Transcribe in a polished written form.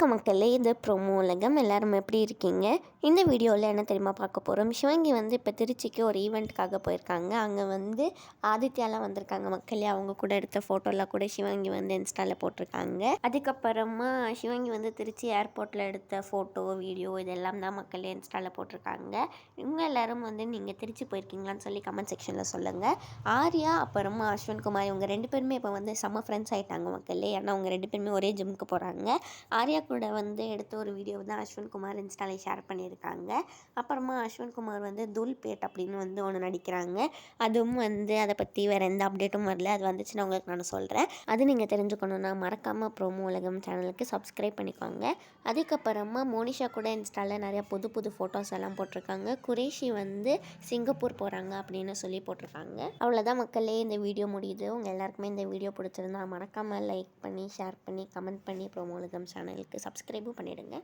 வணக்கம் மக்களே, இது ப்ரோமோ உலகம். எல்லாரும் எப்படி இருக்கீங்க? இந்த வீடியோவில் என்ன தெரியுமா பார்க்க போகிறோம். சிவங்கி இப்போ திருச்சிக்கு ஒரு ஈவெண்ட்டுக்காக போயிருக்காங்க. அங்கே ஆதித்யாலாம் வந்திருக்காங்க மக்களே. அவங்க கூட எடுத்த ஃபோட்டோலாம் கூட சிவங்கி இன்ஸ்டாவில் போட்டிருக்காங்க. அதுக்கப்புறமா சிவங்கி திருச்சி ஏர்போர்ட்டில் எடுத்த ஃபோட்டோ வீடியோ இதெல்லாம் தான் மக்களே இன்ஸ்டாவில் போட்டிருக்காங்க. இவங்க எல்லோரும் நீங்கள் திருச்சி போயிருக்கீங்களான்னு சொல்லி கமெண்ட் செக்ஷனில் சொல்லுங்கள். ஆர்யா அப்புறமா அஸ்வின் குமார் இவங்க 2 பேருமே இப்போ செம்ம ஃப்ரெண்ட்ஸ் ஆகிட்டாங்க மக்களே. ஏன்னா அவங்க 2 பேருமே ஒரே ஜிம்முக்கு போகிறாங்க. ஆர்யா கூட எடுத்த ஒரு வீடியோ தான் அஸ்வின் குமார் இன்ஸ்டாவில் ஷேர் பண்ணியிருக்காங்க. அப்புறமா அஸ்வின் குமார் தூள்பேட் அப்படின்னு ஒன்று நடிக்கிறாங்க. அதுவும் அதை பற்றி வேறு எந்த அப்டேட்டும் வரல. அது வந்துச்சுன்னா உங்களுக்கு நான் சொல்கிறேன். அது நீங்கள் தெரிஞ்சுக்கணுன்னா மறக்காமல் ப்ரோமோ உலகம் சேனலுக்கு சப்ஸ்கிரைப் பண்ணிக்கோங்க. அதுக்கப்புறமா மோனிஷா கூட இன்ஸ்டாவில் நிறையா புது புது ஃபோட்டோஸ் எல்லாம் போட்டிருக்காங்க. குரேஷி சிங்கப்பூர் போகிறாங்க அப்படின்னு சொல்லி போட்டிருக்காங்க. அவ்வளோதான் மக்களே, இந்த வீடியோ முடியுது. உங்கள் எல்லாருக்குமே இந்த வீடியோ பிடிச்சிருந்தா மறக்காமல் லைக் பண்ணி ஷேர் பண்ணி கமெண்ட் பண்ணி ப்ரோமோ உலகம் சேனலுக்கு சப்ஸ்கிரைபும் பண்ணிவிடுங்க.